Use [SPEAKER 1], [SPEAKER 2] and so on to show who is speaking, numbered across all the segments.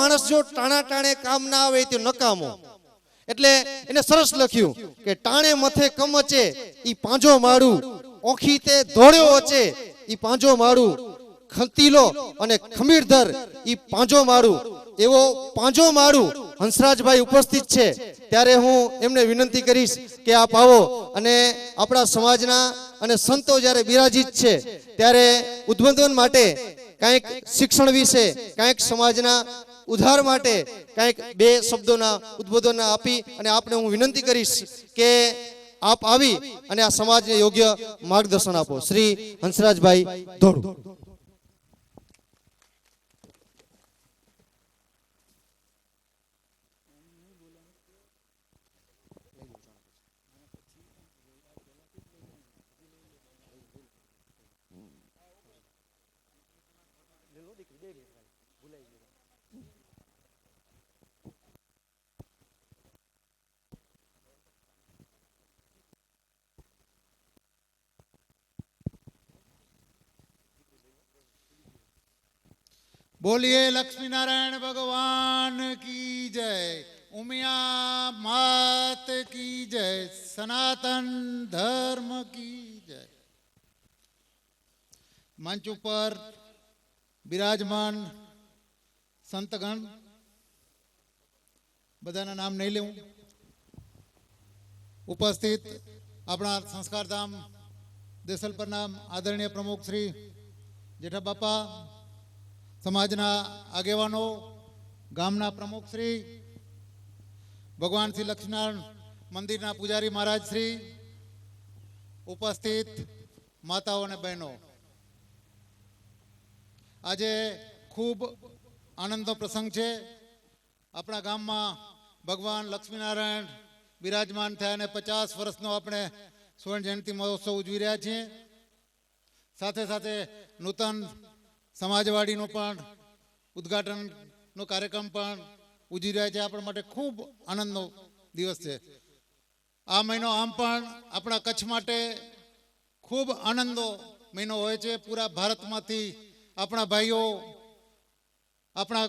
[SPEAKER 1] માણસ જો ટાણા ટાણે કામ ના આવે તો નકામો. એટલે એને સરસ લખ્યું કે ટાણે મથે કમચે ઈ પાંજો મારું, ઓખી તે ધોળ્યો વચ્ચે ઈ પાંજો મારું, ખંતીલો અને ખમીરધર ઈ પાંજો મારું. એવો પાંજો મારું હંસરાજભાઈ ઉપસ્થિત છે, ત્યારે હું એમને વિનંતી કરીશ કે આપ આવો અને આપણા સમાજના અને સંતો જ્યારે બિરાજિત છે ત્યારે ઉદ્બોધન માટે કંઈક શિક્ષણ વિશે, કંઈક સમાજના ઉદ્ધાર માટે કંઈક બે શબ્દોના ઉદ્બોધન આપી અને આપને હું વિનંતી કરીશ કે આપ આવી અને આ સમાજને યોગ્ય માર્ગદર્શન આપો. શ્રી હંસરાજભાઈ ધોળુ.
[SPEAKER 2] बोलिए लक्ष्मी नारायण भगवान की जय, उमिया मात की जय, सनातन धर्म की जय। मंच पर विराजमान संतगण, बधाना नाम नहीं लेऊं, उपस्थित अपना संस्कार धाम देसलपर नाम आदरणीय प्रमुख श्री जेठा बापा, समाजना आगेवानो, गामना प्रमुख श्री, भगवान श्री लक्ष्मीनारायण मंदिरना पुजारी महाराज श्री, उपस्थित माताओं ने बहनों, आज खूब आनंदनो प्रसंग है। अपना गाम में भगवान लक्ष्मीनारायण विराजमान थया ने 50 वर्षनो अपने स्वर्ण जयंती महोत्सव उजवी रह्या छीए। साथे साथे नूतन समाजवाड़ीनो पण उद्घाटननो कार्यक्रम पण उजवी रह्या छे। आपणा माटे खूब आनंदनो दिवस छे। आ महीनो आम पण अपना कच्छ माटे खूब आनंदनो महीनो होय छे। पूरा भारतमांथी अपना भाईओ अपना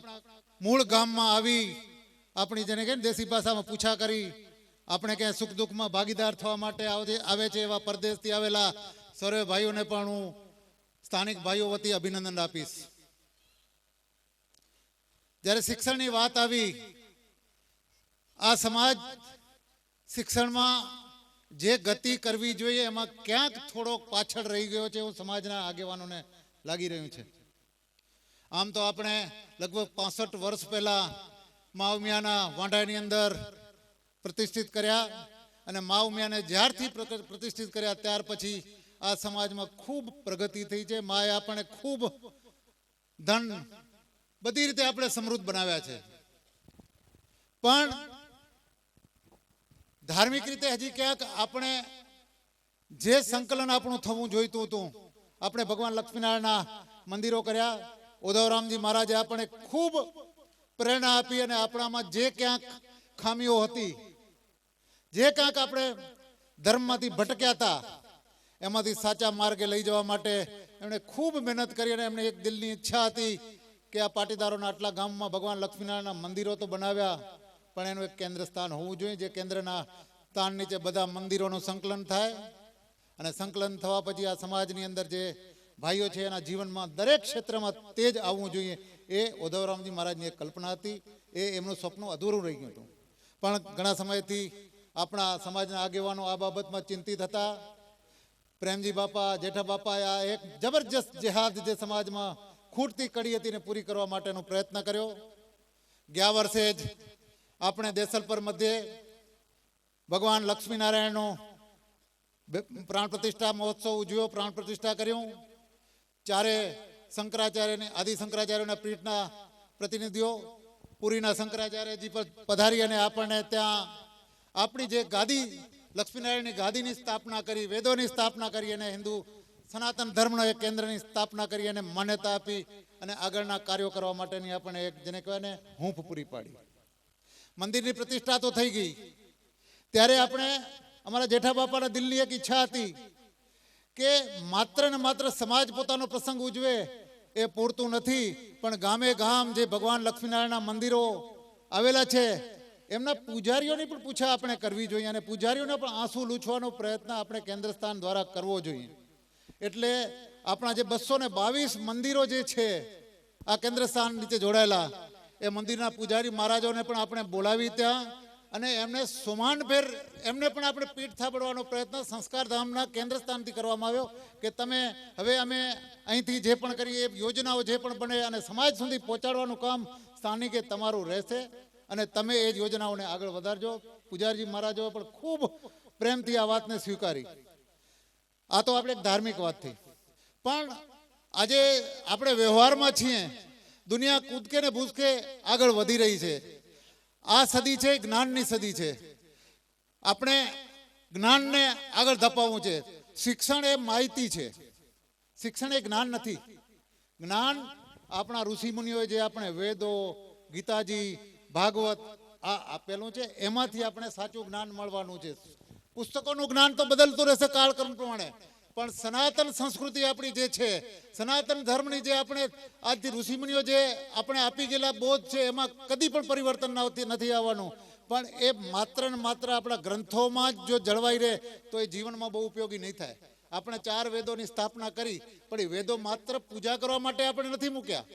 [SPEAKER 2] मूळ गाममां आवी अपनी जेने के देशी भाषामां पूछा करी अपने क्या सुख दुख में भागीदार थवा माटे आवे छे। एवा परदेशथी आवेला सर्वे भाईओने पण हूँ स्थानिक भाईओ वती अभिनंदन आपीश। ज्यारे शिक्षणनी वात आवी, आ समाज शिक्षण में जे गति करवी जोईए एमां क्यांक थोड़ो पाछळ रही गयो छे एवुं समाजना आगेवानोने लागी रह्युं छे। आम तो आपणे लगभग 65 वर्ष पहला माँ उमियाना वांढानी अंदर प्रतिष्ठित कर्या अने माँ उमियाने ज्यारथी प्रतिष्ठित कर्या त्यार पछी आ समाज में खूब प्रगति थई छे। माए आपणे खूब धन बधी रीते आपणे समृद्ध बनाव्या छे, पण धार्मिक रीते हजी क्यांक आपणे जे संकलन आपणुं थवुं जोईतुं हतुं, आपणे भगवान लक्ष्मीनारायणना मंदिरो कर्या। उद्धवरामजी महाराजे आपणे खूब प्रेरणा आपी अने आपणामां जे क्यांक खामीओ हती, जे क्यांक आपणे धर्ममांथी भटक्या हता एमांथी साचा मार्गे लई जवा माटे एमणे खूब मेहनत करी अने एमणे एक दिलनी इच्छा हती के आ पाटीदारोना आटला गाममां भगवान लक्ष्मीनारायणना मंदिरो तो बनाव्या पण एनुं एक केंद्र स्थान होवुं जोईए। जे केंद्રના स्थान नीचे बधा मंदिरोनुं संकलन थाय अने संकलन थवा पछी आ समाजनी अंदर जे भाईओ छे एना जीवनमां दरेक क्षेत्रमां तेज आववुं जोईए। ए उद्धवरामजी महाराजनी एक कल्पना हती, ए एमनुं स्वप्न अधूरुं रही गयुं हतुं। पण घणा समयथी आपणा समाजना आगेवानो आ बाबतमां चिंतित हता। प्रेमजी बापा, जेठा बापा आ एक जबरदस्त जिहाद जे समाजमां खूटती कड़ी हती ने पूरी करवा माटेनो प्रयत्न कर्यो। गया वर्षे ज आपणे देसलपर मध्य भगवान लक्ष्मीनारायणनो प्राण प्रतिष्ठा महोत्सव उजव्यो, प्राण प्रतिष्ठा कर्यो। चारे शंकराचार्य ने आदि शंकराचार्य पीठना प्रतिनिधिओ पुरीना शंकराचार्य जी पर पधारी अने आपणे त्यां आपणी जे गादी लक्ष्मीनारायण गादी की स्थापना करी, वेदों की स्थापना करी अने हिंदू सनातन धर्म एक केंद्र की स्थापना करी अने मान्यता आपी अने आगळना कार्यों करवा माटेनी आपणे एक जेने कहेवाय ने हूंफ पूरी पाड़ी। मंदिर की प्रतिष्ठा तो थई गई, त्यारे आपणे अमारा जेठा बापाना दिलनी एक इच्छा हती के मात्र ने मात्र समाज पोतानो प्रसंग उजवे એ પૂરતું નથી, પણ ગામે ગામ જે ભગવાન લક્ષ્મીનારાયણના મંદિરો આવેલા છે એમના પૂજારીઓની પણ પૂછા આપણે કરવી જોઈએ અને પૂજારીઓને પણ આંસુ લૂછવાનો પ્રયત્ન આપણે કેન્દ્ર સ્થાન દ્વારા કરવો જોઈએ. એટલે આપણા જે 222 મંદિરો જે છે આ કેન્દ્ર સ્થાન નીચે જોડાયેલા, એ મંદિરના પૂજારી મહારાજોને પણ આપણે બોલાવી ત્યાં અને એમને સોમાનભેર એમને પણ આપણે પીઠ થાબડવાનો પ્રયત્ન સંસ્કારધામના કેન્દ્ર સ્થાનથી કરવામાં આવ્યો કે તમે હવે અમે અહીંથી જે પણ કરીએ યોજનાઓ જે પણ બને અને સમાજ સુધી પહોંચાડવાનું કામ સ્થાનિકે તમારું રહેશે અને તમે એ જ યોજનાઓને આગળ વધારજો. પૂજારીજી મહારાજોએ પણ ખૂબ પ્રેમથી આ વાતને સ્વીકારી. આ તો આપણે એક ધાર્મિક વાત થઈ, પણ આજે આપણે વ્યવહારમાં છીએ. દુનિયા કૂદકે ને ભૂસકે આગળ વધી રહી છે. આ સદી છે જ્ઞાનની સદી છે. આપણે જ્ઞાનને આગળ ધપાવવું છે. શિક્ષણ એ માહિતી છે, શિક્ષણ એ જ્ઞાન નથી. જ્ઞાન આપણા ઋષિમુનિઓએ જે આપણે વેદો, ગીતાજી, ભાગવત આ આપેલું છે એમાંથી આપણે સાચું જ્ઞાન મળવાનું છે. પુસ્તકોનું જ્ઞાન તો બદલતું રહેશે કાળક્રમ પ્રમાણે, પણ સનાતન સંસ્કૃતિ આપણી જે છે, સનાતન ધર્મની જે આપણે આજથી ઋષિમુનિઓ જે આપણે આપી ગયેલા બોધ છે એમાં કદી પણ પરિવર્તન નથી આવવાનું. પણ એ માત્ર ને માત્ર આપણા ગ્રંથોમાં જ જો જળવાઈ રહે તો એ જીવનમાં બહુ ઉપયોગી નહીં થાય. આપણે 4 વેદોની સ્થાપના કરી, પણ એ વેદો માત્ર પૂજા કરવા માટે આપણે નથી મૂક્યા,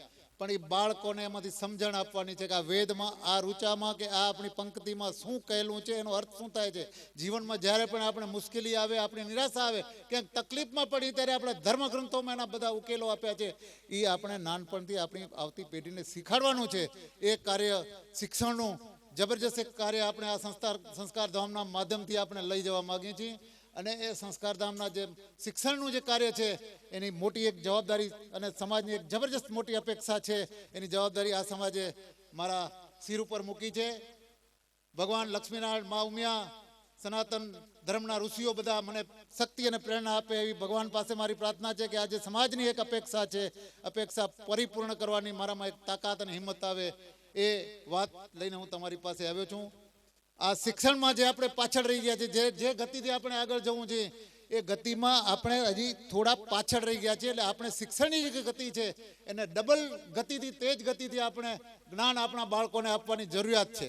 [SPEAKER 2] પણ એ બાળકોને એમાંથી સમજણ આપવાની છે કે આ વેદમાં, આ ઋચામાં કે આ આપણી પંક્તિમાં શું કહેલું છે, એનો અર્થ શું થાય છે. જીવનમાં જ્યારે પણ આપણે મુશ્કેલી આવે, આપણી નિરાશા આવે, ક્યાંક તકલીફમાં પડી, ત્યારે આપણે ધર્મગ્રંથોમાં એના બધા ઉકેલો આપ્યા છે. એ આપણે નાનપણથી આપણી આવતી પેઢીને શીખવાડવાનું છે. એ કાર્ય શિક્ષણનું જબરજસ્ત એક કાર્ય આપણે આ સંસ્કારધામના માધ્યમથી આપણે લઈ જવા માગીએ છીએ. અને એ સંસ્કારધામના જે શિક્ષણનું જે કાર્ય છે એની મોટી એક જવાબદારી અને સમાજની એક જબરજસ્ત મોટી અપેક્ષા છે. એની જવાબદારી આ સમાજે મારા સિર ઉપર મૂકી છે. ભગવાન લક્ષ્મીનારાયણ, મા ઉમિયા, સનાતન ધર્મના ઋષિઓ બધા મને શક્તિ અને પ્રેરણા આપે એવી ભગવાન પાસે મારી પ્રાર્થના છે કે આજે સમાજની એક અપેક્ષા છે, અપેક્ષા પરિપૂર્ણ કરવાની મારામાં એક તાકાત અને હિંમત આવે. એ વાત લઈને હું તમારી પાસે આવ્યો છું. આ શિક્ષણમાં જે આપણે પાછળ રહી ગયા છે, જે ગતિથી આપણે આગળ જવું છે એ ગતિમાં આપણે હજી થોડા પાછળ રહી ગયા છે. એટલે આપણે શિક્ષણની જે ગતિ છે એને ડબલ ગતિથી, તેજ ગતિથી આપણે જ્ઞાન આપણા બાળકોને આપવાની જરૂરિયાત છે.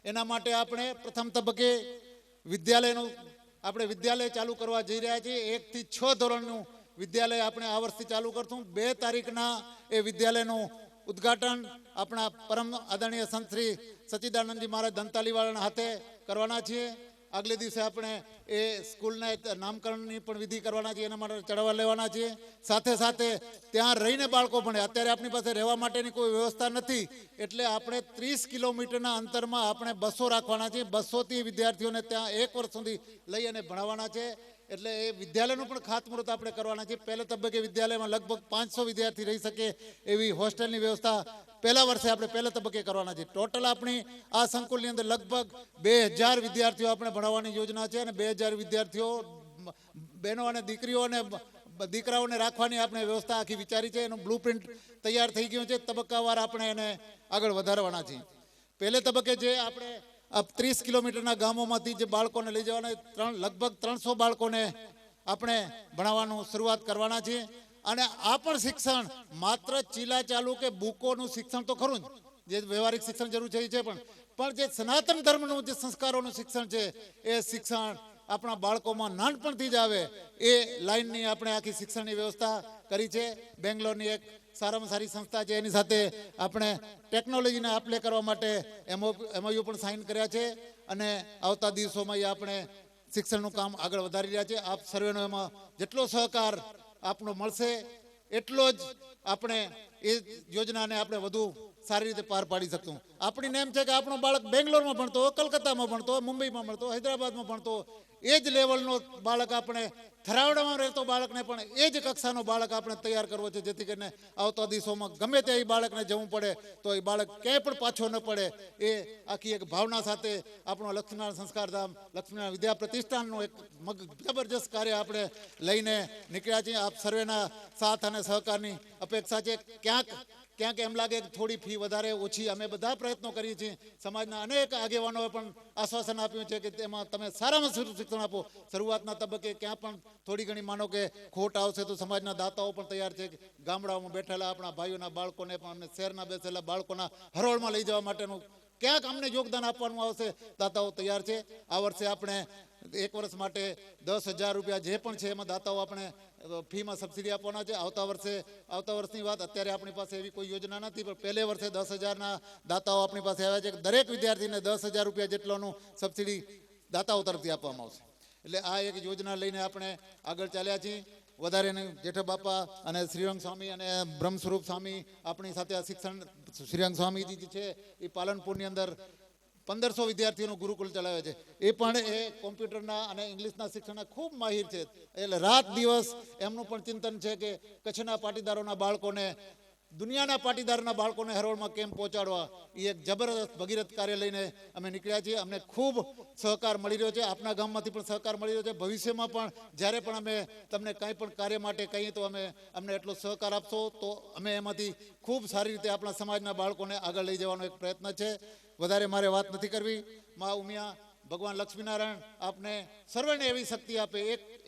[SPEAKER 2] એના માટે આપણે પ્રથમ તબક્કે વિદ્યાલય ચાલુ કરવા જઈ રહ્યા છીએ. 1 થી 6 ધોરણનું વિદ્યાલય આપણે આ વર્ષથી ચાલુ કરશું. 2 તારીખના એ વિદ્યાલયનું ઉદ્ઘાટન આપણા પરમ આદરણીય સંત શ્રી સચ્ચિદાનંદજી મહારાજ ધનતાલીવાળાના હાથે કરવાના છીએ. આગલે દિવસે આપણે એ સ્કૂલના નામકરણની પણ વિધિ કરવાના છીએ, એના માટે ચડાવવા લેવાના છીએ. સાથે સાથે ત્યાં રહીને બાળકો ભણે. અત્યારે આપણી પાસે રહેવા માટેની કોઈ વ્યવસ્થા નથી, એટલે આપણે 30 કિલોમીટરના અંતરમાં આપણે બસો રાખવાના છીએ. 200થી વિદ્યાર્થીઓને ત્યાં 1 વર્ષ સુધી લઈ અને ભણાવવાના છે. એટલે એ વિદ્યાલયનું પણ ખાતમુહૂર્ત આપણે કરવાના છે. પહેલા તબક્કે વિદ્યાલયમાં લગભગ 500 વિદ્યાર્થી રહી શકે એવી હોસ્ટેલની વ્યવસ્થા પહેલા વર્ષે આપણે પહેલા તબક્કે કરવાના છે. ટોટલ આપણી આ સંકુલની અંદર લગભગ 2000 વિદ્યાર્થીઓ આપણે ભણાવવાની યોજના છે અને 2000 વિદ્યાર્થીઓ, બહેનો અને દીકરાઓને રાખવાની આપણે વ્યવસ્થા આખી વિચારી છે. એનું બ્લુપ્રિન્ટ તૈયાર થઈ ગયું છે. તબક્કાવાર આપણે એને આગળ વધારવાના છીએ. પહેલે તબક્કે જે આપણે 30 કિલોમીટરના ગામોમાંથી જે બાળકોને લઈ જવાના, લગભગ 300 બાળકોને આપણે ભણાવવાનું શરૂઆત કરવાના છીએ. અને આ પણ શિક્ષણ માત્ર ચીલા ચાલુ કે બુકોનું શિક્ષણ તો ખરું જ, જે વ્યવહારિક શિક્ષણ જરૂર છે એ છે, પણ જે સનાતન ધર્મનું જે સંસ્કારોનું શિક્ષણ છે એ શિક્ષણ આપણા બાળકોમાં નાનપણથી જ આવે એ લાઈનની આપણે આખી શિક્ષણની વ્યવસ્થા કરી છે. બેંગ્લોરની એક સારામાં સારી સંસ્થા છે, એની સાથે આપણે ટેકનોલોજીને આપલે કરવા માટે MOU પણ સાઇન કર્યા છે અને આવતા દિવસોમાં આપણે શિક્ષણનું કામ આગળ વધારી રહ્યા છે. આપ સર્વેનો એમાં જેટલો સહકાર આપણો મળશે એટલો જ આપણે એ યોજનાને આપણે વધુ સારી રીતે પાર પાડી શકશું. આપણી નેમ છે કે આપણો બાળક બેંગ્લોરમાં ભણતો હોય, કલકત્તામાં ભણતો હોય, મુંબઈમાં ભણતો હોય, હૈદરાબાદમાં ભણતો હોય, એ જ લેવલનો બાળક આપણે થરાવડામાં રહેતો બાળકને પણ એ જ કક્ષાનો બાળક આપણે તૈયાર કરવો છે, જેથી કરીને આવતા દિવસોમાં ગમે તે બાળકને જવું પડે તો એ બાળક ક્યાંય પણ પાછો ન પડે. એ આખી એક ભાવના સાથે આપણો લક્ષ્મીનારાયણ સંસ્કારધામ, લક્ષ્મીનારાયણ વિદ્યા પ્રતિષ્ઠાનનું એક જબરજસ્ત કાર્ય આપણે લઈને નીકળ્યા છીએ. આપ સર્વેના સાથ અને સહકારની અપેક્ષા છે. ક્યાંક ક્યાંક એમ લાગે કે થોડી ફી વધારે ઓછી, અમે બધા પ્રયત્નો કરીએ છીએ. સમાજના અનેક આગેવાનોએ પણ આશ્વાસન આપ્યું છે કે તેમાં તમે સારામાં સારું શિક્ષણ આપો. શરૂઆતના તબક્કે ક્યાં પણ થોડી ઘણી માનો કે ખોટ આવશે તો સમાજના દાતાઓ પણ તૈયાર છે. ગામડાઓમાં બેઠેલા આપણા ભાઈઓના બાળકોને પણ અને શહેરના બેસેલા બાળકોના હરોળમાં લઈ જવા માટેનું ક્યાંક અમને યોગદાન આપવાનું આવશે, દાતાઓ તૈયાર છે. આ વર્ષે આપણે 1 વર્ષ માટે 10,000 રૂપિયા જે પણ છે એમાં દાતાઓ આપણે ફીમાં સબસિડી આપવાના છે. આવતા વર્ષની વાત, અત્યારે આપણી પાસે એવી કોઈ યોજના નથી, પણ પહેલે વર્ષે 10,000ના દાતાઓ આપણી પાસે આવ્યા છે. દરેક વિદ્યાર્થીને 10,000 રૂપિયા જેટલાનું સબસિડી દાતાઓ તરફથી આપવામાં આવશે. એટલે આ એક યોજના લઈને આપણે આગળ ચાલ્યા છીએ. વધારે જેઠા બાપા અને શ્રીરંગ સ્વામી અને બ્રહ્મ સ્વરૂપ સ્વામી આપણી સાથે આ શિક્ષણ, શ્રીરંગ સ્વામીજી છે એ પાલનપુરની અંદર 1500 વિદ્યાર્થીઓનું ગુરુકુળ ચલાવે છે. એ પણ એ કોમ્પ્યુટરના અને ઇંગ્લિશના શિક્ષણના ખૂબ માહિર છે. એટલે રાત દિવસ એમનું પણ ચિંતન છે કે કચ્છના પાટીદારોના બાળકોને, દુનિયાના પાટીદારના બાળકોને હરોળમાં કેમ પહોંચાડવા. એ એક જબરદસ્ત ભગીરથ કાર્ય લઈને અમે નીકળ્યા છીએ. અમને ખૂબ સહકાર મળી રહ્યો છે, આપના ગામમાંથી પણ સહકાર મળી રહ્યો છે. ભવિષ્યમાં પણ જ્યારે પણ અમે તમને કંઈ પણ કાર્ય માટે કહીએ તો અમને એટલો સહકાર આપશો તો અમે એમાંથી ખૂબ સારી રીતે આપણા સમાજના બાળકોને આગળ લઈ જવાનો એક પ્રયત્ન છે. વધારે મારે વાત નથી કરવી. મા ઉમિયા, ભગવાન લક્ષ્મીનારાયણ આપને સર્વેને એવી શક્તિ આપે,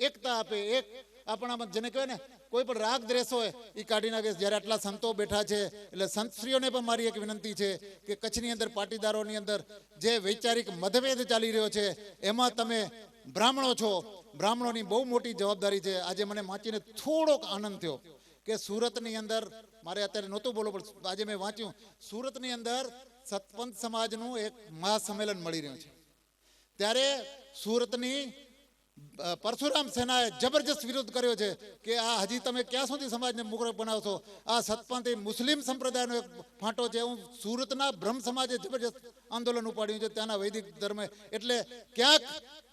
[SPEAKER 2] એકતા આપે, એક આપણામાં જેને કહેવાય ને કોઈ પણ રાગ દ્વેષ હોય એ કાઢી નાખે. જ્યારે આટલા સંતો બેઠા છે એટલે સંતશ્રીઓને પણ મારી એક વિનંતી છે કે કચ્છની અંદર પાટીદારોની અંદર જે વૈચારિક મતભેદ ચાલી રહ્યો છે એમાં તમે બ્રાહ્મણો છો, બ્રાહ્મણોની બહુ મોટી જવાબદારી છે. આજે મને વાંચીને થોડોક આનંદ થયો કે સુરતની અંદર, મારે અત્યારે નહોતું બોલવું પણ આજે મેં વાંચ્યું, સુરતની અંદર સતપંથ સમાજનું એક મહાસંમેલન મળી રહ્યું છે. ત્યારે સુરતની પરશુરામ સેનાએ જબરજસ્ત વિરોધ કર્યો છે કે આ હજી તમે ક્યાં સુધી સમાજને મૂર્ખ બનાવશો. આ સતપંથ એ મુસ્લિમ સંપ્રદાયનો એક ફાંટો છે. હું સુરતના બ્રહ્મ સમાજે જબરજસ્ત આંદોલન ઉપાડ્યું છે ત્યાંના વૈદિક ધર્મે. એટલે ક્યાંક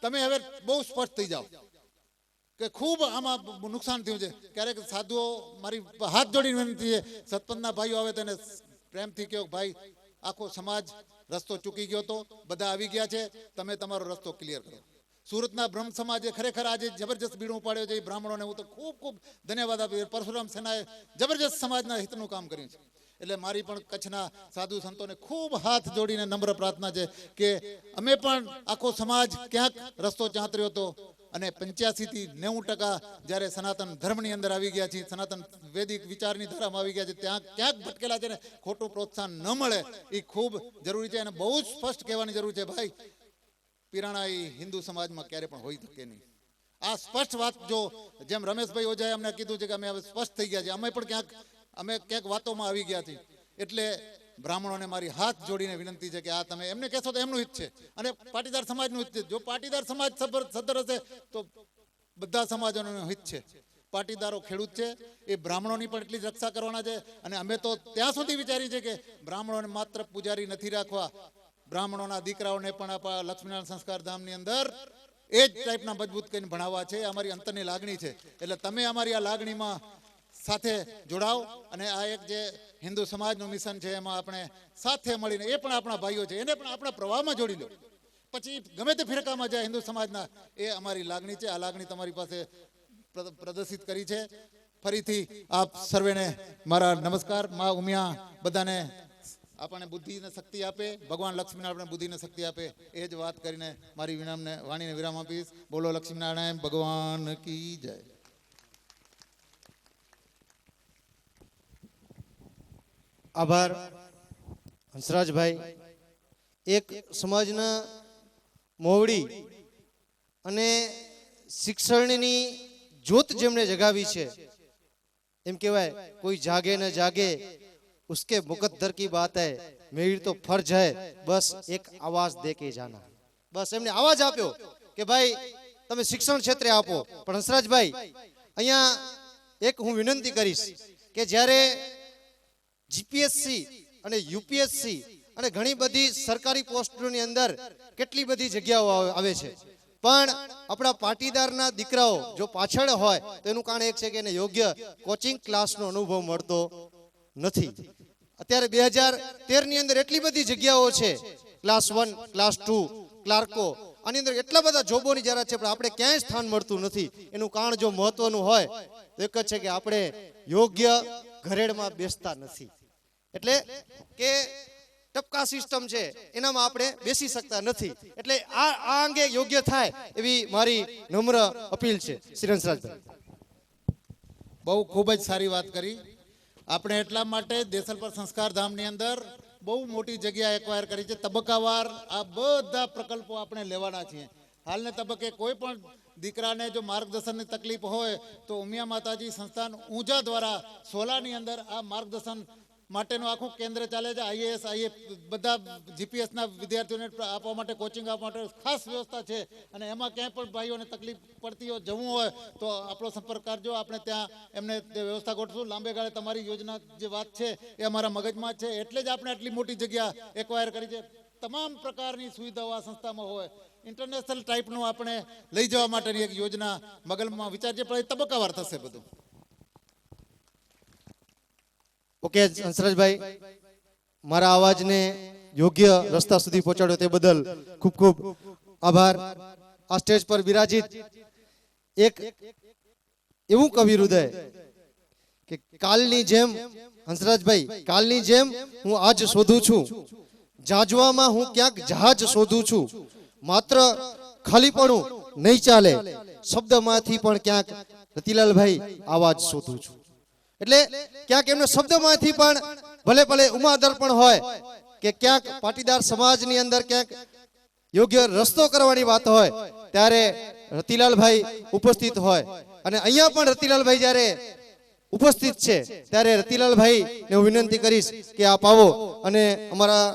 [SPEAKER 2] તમે હવે બહુ સ્પષ્ટ થઈ જાઓ કે ખૂબ આમાં નુકસાન થયું છે. ક્યારેક સાધુઓ મારી હાથ જોડીને વિનંતી છે, સતપંથના ભાઈઓ આવે તેને પ્રેમથી કહો ભાઈ આખો સમાજ રસ્તો ચૂકી ગયો હતો, બધા આવી ગયા છે, તમે તમારો રસ્તો ક્લિયર કરો. સુરતના બ્રહ્મ સમાજે ખરેખર આજે જબરજસ્ત બીડું ઉપાડ્યો છે. એ બ્રાહ્મણોને હું તો ખૂબ ખૂબ ધન્યવાદ આપું. પરશુરામ સેનાએ જબરજસ્ત સમાજના હિતનું કામ કર્યું છે. એટલે મારી પણ કચ્છના સાધુ સંતોને ખૂબ હાથ જોડીને નમ્ર પ્રાર્થના છે કે અમે પણ આખો સમાજ ક્યાંક રસ્તો ચાંતર્યો હતો અને 85 થી 90% જ્યારે સનાતન ધર્મની અંદર આવી ગયા છે, સનાતન વૈદિક વિચારની ધારામાં આવી ગયા છે, ત્યાં ક્યાંક ભટકેલા છે ને ખોટું પ્રોત્સાહન ન મળે એ ખૂબ જરૂરી છે. અને બહુ જ સ્પષ્ટ કહેવાની જરૂર છે ભાઈ, પિરાણા એ હિન્દુ સમાજમાં ક્યારે પણ હોઈ શકે નહીં. આ સ્પષ્ટ વાત જો જેમ રમેશભાઈ ઓઝાએ અમને કીધું છે કે અમે હવે સ્પષ્ટ થઈ ગયા છે, અમે ક્યાંક વાતોમાં આવી ગયા છીએ. એટલે બ્રાહ્મણોને મારી હાથ જોડીને વિનંતી છે કે આ તમે એમને કહેશો તો એમનું હિત છે અને પાટીદાર સમાજનું હિત છે. જો પાટીદાર સમાજ સદ્ધર હશે તો બધા સમાજોનું હિત છે. પાટીદારો ખેડૂત છે, એ બ્રાહ્મણોની પણ એટલી જ રક્ષા કરવાના છે. અને અમે તો ત્યાં સુધી વિચારી છે કે બ્રાહ્મણોને માત્ર પૂજારી નથી રાખવા, બ્રાહ્મણોના દીકરાઓને પણ આપણા લક્ષ્મીનારાયણ સંસ્કાર ધામની અંદર એ જ ટાઈપના મજબૂત કરીને ભણાવવા છે. અમારી અંતરની લાગણી છે. એટલે તમે અમારી આ લાગણીમાં સાથે જોડાઓ અને આ એક જે હિન્દુ સમાજનું મિશન છે એમાં આપણે સાથે મળીને, એ પણ આપણા ભાઈઓ છે, એને પણ આપણા પ્રવાહમાં જોડી લો. પછી ગમે તે ફિરકામાં જાય હિન્દુ સમાજના, એ અમારી લાગણી છે. આ લાગણી તમારી પાસે પ્રદર્શિત કરી છે. ફરીથી આપ સર્વેને મારા નમસ્કાર. મા ઉમિયા બધાને આપણને બુદ્ધિને શક્તિ આપે, ભગવાન લક્ષ્મીનારાયણ બુદ્ધિને શક્તિ આપે, એ જ વાત કરીને મારી વાણીને વિરામ આપીશ. બોલો લક્ષ્મીનારાયણ ભગવાન કી જય.
[SPEAKER 1] આભાર હંસરાજભાઈ. એક સમાજના મોવડી અને શિક્ષણની જ્યોત જેમણે જગાવી છે, એમ કહેવાય કોઈ જાગે ન જાગે उसके मुकद्दर की बात है, मेरी तो फर्ज है बस एक आवाज दे के जाना. બસ એમને આવાજ આપ્યો કે ભાઈ તમે શિક્ષણ ક્ષેત્રે આપો. પણ હંસરાજભાઈ, અહીંયા એક હું વિનંતી કરીશ કે જ્યારે જીપીએસસી અને યુપીએસસી અને ઘણી બધી સરકારી પોસ્ટોની અંદર કેટલી બધી જગ્યાઓ આવે છે, પણ આપણા પાટીદારના દીકરાઓ જો પાછળ હોય તો એનું કારણ એક છે કે એને યોગ્ય કોચિંગ ક્લાસનો અનુભવ મળતો નથી. અત્યારે 2013 ની અંદર એટલી બધી જગ્યાઓ છે, ક્લાસ 1, ક્લાસ 2, ક્લાર્કો, આની અંદર એટલા બધા જોબોની જાહેરાત છે, પણ આપણે ક્યાંય સ્થાન મળતું નથી. એનું કારણ જો મહત્વનું હોય તો એક જ છે કે આપણે યોગ્ય ઘરેડમાં બેસતા નથી. એટલે કે ટપકા સિસ્ટમ છે એનામાં આપણે બેસી શકતા નથી. એટલે આ અંગે યોગ્ય થાય એવી મારી નમ્ર અપીલ છે. શ્રી હંસરાજભાઈ,
[SPEAKER 2] બહુ ખૂબ જ સારી વાત કરી. આપણે એટલા માટે દેસલપર સંસ્કાર ધામની અંદર બહુ મોટી જગ્યા એક્વાયર કરી છે. તબક્કાવાર આ બધા પ્રકલ્પો આપણે લેવાના છીએ. હાલને તબક્કે કોઈ પણ દીકરાને જો માર્ગદર્શનની તકલીફ હોય તો ઉમિયા માતાજી સંસ્થાન ઊંઝા દ્વારા સોલાની અંદર આ માર્ગદર્શન માટેનું આખું કેન્દ્ર ચાલે છે. આઈએએસ આઈએ બધા જીપીએસના વિદ્યાર્થીઓને આપવા માટે કોચિંગ આપવા માટે ખાસ વ્યવસ્થા છે. અને એમાં ક્યાંય પણ ભાઈઓને તકલીફ પડતી હોય, જવું હોય તો આપણો સંપર્ક કરજો. આપણે ત્યાં એમને વ્યવસ્થા ગોઠવશું. લાંબે ગાળે તમારી યોજના જે વાત છે એ અમારા મગજમાં જ છે. એટલે જ આપણે આટલી મોટી જગ્યા એક્વાયર કરી છે. તમામ પ્રકારની સુવિધાઓ આ સંસ્થામાં હોય. ઇન્ટરનેશનલ ટાઈપનું આપણે લઈ જવા માટેની એક યોજના મગજમાં વિચાર છે, પણ એ તબક્કાવાર થશે બધું.
[SPEAKER 1] ઓકે હંસરાજભાઈ, મારા અવાજને યોગ્ય રસ્તા સુધી પહોંચાડ્યો તે બદલ ખૂબ ખૂબ આભાર. આ સ્ટેજ પર બિરાજિત એક એવું કવિ હૃદય કે કાલની જેમ, હંસરાજભાઈ, કાલની જેમ હું આજ શોધું છું, જાજવામાં હું ક્યાંક જહાજ શોધું છું, માત્ર ખાલીપણું નહીં ચાલે, શબ્દમાંથી પણ ક્યાંક રતિલાલભાઈ આવાજ શોધું છું. એટલે ક્યાંક એમના શબ્દમાંથી પણ ભલે ભલે ઉમાદર્પણ હોય કે ક્યાંક પાટીદાર સમાજની અંદર ક્યાંક યોગ્ય રસ્તો કરવાની વાત હોય ત્યારે રતિલાલભાઈ ઉપસ્થિત હોય. અને અહીંયા પણ રતિલાલભાઈ જ્યારે ઉપસ્થિત છે ત્યારે રતિલાલભાઈ ને હું વિનંતી કરીશ કે આપ આવો અને અમારા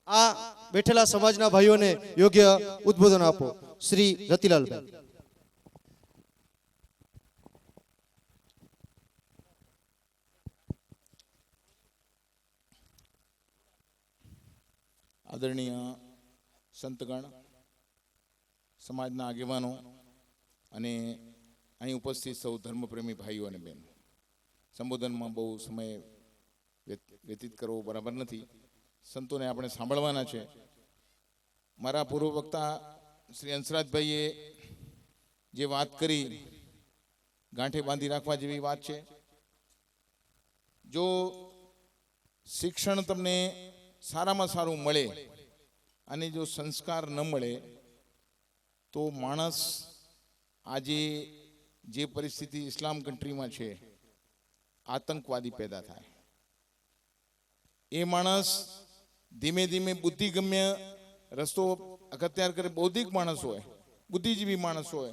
[SPEAKER 1] આ બેઠેલા સમાજના ભાઈઓને યોગ્ય ઉદ્બોધન આપો. શ્રી રતિલાલભાઈ.
[SPEAKER 3] આદરણીય સંતગણ, સમાજના આગેવાનો અને અહીં ઉપસ્થિત સૌ ધર્મપ્રેમી ભાઈઓ અને બહેનો, સંબોધનમાં બહુ સમય વ્યતીત કરવો બરાબર નથી. સંતોને આપણે સાંભળવાના છે. મારા પૂર્વ વક્તા શ્રી હંસરાજભાઈએ જે વાત કરી ગાંઠે બાંધી રાખવા જેવી વાત છે. જો શિક્ષણ તમને સારામાં સારું મળે અને જો સંસ્કાર ન મળે તો માણસ આજે જે પરિસ્થિતિ ઇસ્લામ કન્ટ્રીમાં છે, આતંકવાદી પેદા થાય. એ માણસ ધીમે ધીમે બુદ્ધિગમ્ય રસ્તો અખત્યાર કરે. બૌદ્ધિક માણસ હોય, બુદ્ધિજીવી માણસ હોય,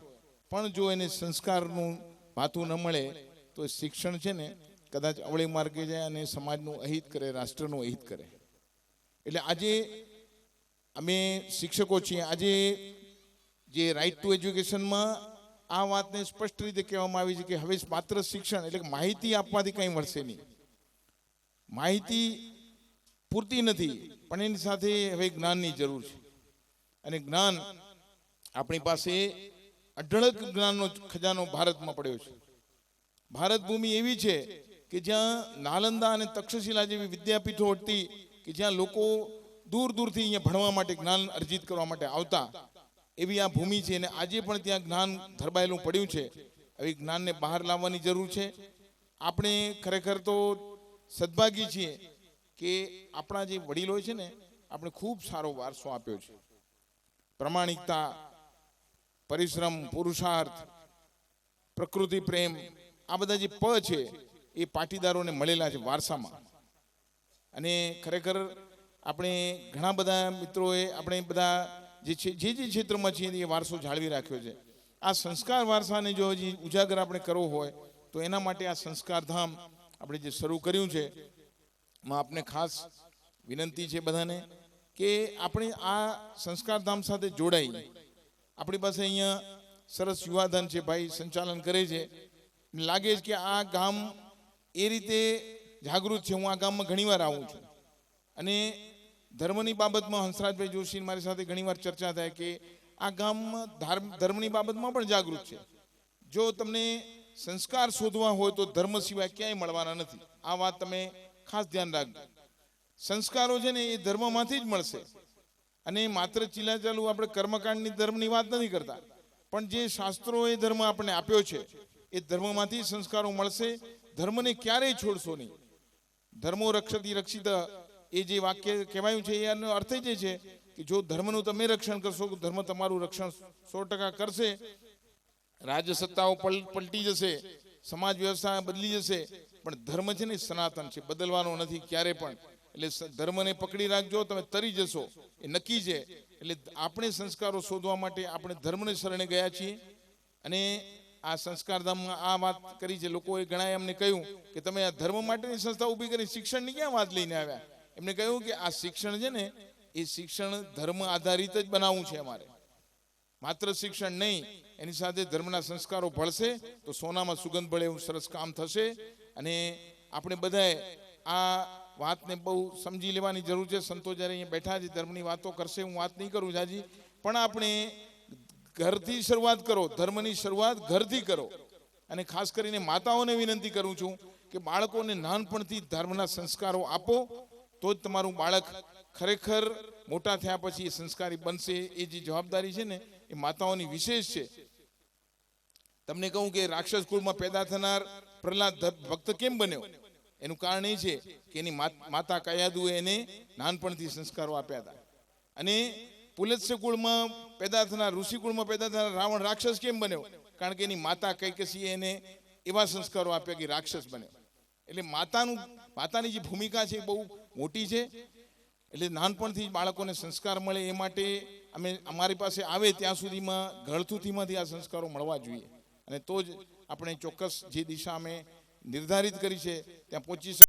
[SPEAKER 3] પણ જો એને સંસ્કારનું ભાથું ન મળે તો શિક્ષણ છે ને કદાચ અવળી માર્ગે જાય અને સમાજનું અહિત કરે, રાષ્ટ્રનું અહિત કરે. એટલે આજે અમે શિક્ષકો છીએ. આજે જે રાઇટ ટુ એજ્યુકેશનમાં આ વાતને સ્પષ્ટ રીતે કહેવામાં આવી છે કે હવે માત્ર શિક્ષણ એટલે કે માહિતી આપવાથી કંઈ મળશે નહીં. માહિતી પૂરતી નથી, પણ એની સાથે હવે જ્ઞાનની જરૂર છે. અને જ્ઞાન આપણી પાસે અઢળક જ્ઞાનનો ખજાનો ભારતમાં પડ્યો છે. ભારત ભૂમિ એવી છે કે જ્યાં નાલંદા અને તક્ષશિલા જેવી વિદ્યાપીઠો હતી કે જ્યાં લોકો દૂર દૂરથી અહીંયા ભણવા માટે, જ્ઞાન અર્જિત કરવા માટે આવતા. એવી આ ભૂમિ છે અને આજે પણ ત્યાં જ્ઞાન ધરબાયેલું પડ્યું છે. આવી જ્ઞાનને બહાર લાવવાની જરૂર છે. આપણે ખરેખર તો સદભાગી છીએ કે આપણા જે વડીલો છે ને, આપણે ખૂબ સારો વારસો આપ્યો છે. પ્રમાણિકતા, પરિશ્રમ, પુરુષાર્થ, પ્રકૃતિ પ્રેમ, આ બધા જે પ છે એ પાટીદારોને મળેલા છે વારસામાં. અને ખરેખર આપણે ઘણા બધા મિત્રોએ આપણે બધા જે ક્ષેત્રમાં છીએ એ વારસો જાળવી રાખ્યો છે. આ સંસ્કાર વારસાને જો હજી ઉજાગર આપણે કરવો હોય તો એના માટે આ સંસ્કાર ધામ આપણે જે શરૂ કર્યું છે માં આપને ખાસ વિનંતી છે બધાને કે આપણે આ સંસ્કાર ધામ સાથે જોડાઈ. આપણી પાસે અહીંયા સરસ યુવાધન છે, ભાઈ સંચાલન કરે છે. લાગે છે કે આ ગામ એ રીતે જાગૃત છે. હું આ ગામમાં ઘણીવાર આવું છું અને ધર્મની બાબતમાં હંસરાજભાઈ જોશી મારી સાથે ઘણીવાર ચર્ચા થાય કે આ ગામમાં ધર્મની બાબતમાં પણ જાગૃત છે. જો તમને સંસ્કાર શોધવા હોય તો ધર્મ સિવાય ક્યાંય મળવાના નથી. આ વાત તમે ખાસ ધ્યાન રાખજો. સંસ્કારો છે ને એ ધર્મમાંથી જ મળશે. અને માત્ર ચીલાચાલુ આપણે કર્મકાંડની ધર્મની વાત નથી કરતા, પણ જે શાસ્ત્રોએ ધર્મ આપણને આપ્યો છે એ ધર્મમાંથી સંસ્કારો મળશે. ધર્મને ક્યારેય છોડશો નહીં. ધર્મો રક્ષતી રક્ષિત એ જે વાક્ય કહેવાયું છે એનો અર્થ જ એ છે કે જો ધર્મનું તમે રક્ષણ કરશો તો ધર્મ તમારું રક્ષણ 100% કરશે. રાજસત્તાઓ પલટી જશે, સમાજ વ્યવસ્થા બદલી જશે, પણ ધર્મ છે ને સનાતન છે, બદલવાનો નથી ક્યારે પણ. એટલે ધર્મને પકડી રાખજો, તમે તરી જશો એ નક્કી છે. એટલે આપણે સંસ્કારો શોધવા માટે આપણે ધર્મને શરણે ગયા છીએ. અને આ સંસ્કારધામમાં આ વાત કરી છે. લોકોએ ઘણાએ અમને કહ્યું કે તમે આ ધર્મ માટેની સંસ્થા ઊભી કરી, શિક્ષણની ક્યાં વાત લઈને આવ્યા? એમને કહ્યું કે આ શિક્ષણ છે ને એ શિક્ષણ ધર્મ આધારિત જ બનાવવું છે અમારે, માત્ર શિક્ષણ નહીં, એની સાથે ધર્મના સંસ્કારો ભળશે તો સોનામાં સુગંધ ભળે એવું સરસ કામ થશે. અને આપણે બધાએ આ વાતને બહુ સમજી લેવાની જરૂર છે. સંતો જ્યારે અહીંયા બેઠા છે ધર્મની વાતો કરશે, હું વાત નહીં કરું જાજી, પણ આપણે ઘરથી શરૂઆત કરો, ધર્મની શરૂઆત ઘરથી કરો. અને ખાસ કરીને માતાઓને વિનંતી કરું છું કે બાળકોને નાનપણથી ધર્મના સંસ્કારો આપો, તો જ તમારું બાળક ખરેખર મોટા થયા પછી એ સંસ્કારી બનશે. એ જે જવાબદારી છે ને એ માતાઓની વિશેષ છે. તમને કહું કે રાક્ષસ કુળમાં પેદા થનાર પ્રહલાદ ભક્ત કેમ બન્યો? એનું કારણ એ છે કે એની માતા કયાદુએ એને નાનપણથી સંસ્કારો આપ્યા હતા. અને પુલત્સ્ય કુળમાં પેદા થનાર, ઋષિ કુળમાં પેદા થનાર રાવણ રાક્ષસ કેમ બન્યો? કારણ કે એની માતા કૈકસીએ એને એવા સંસ્કારો આપ્યા કે રાક્ષસ બન્યો. એટલે માતાની જે ભૂમિકા છે એ બહુ મોટી છે. એટલે નાનપણથી જ બાળકોને સંસ્કાર મળે એ માટે અમારી પાસે આવે ત્યાં સુધીમાં ગળથુથીમાંથી આ સંસ્કારો મળવા જોઈએ. અને તો જ આપણે ચોક્કસ જે દિશા અમે નિર્ધારિત કરી છે ત્યાં પહોંચી શકીએ.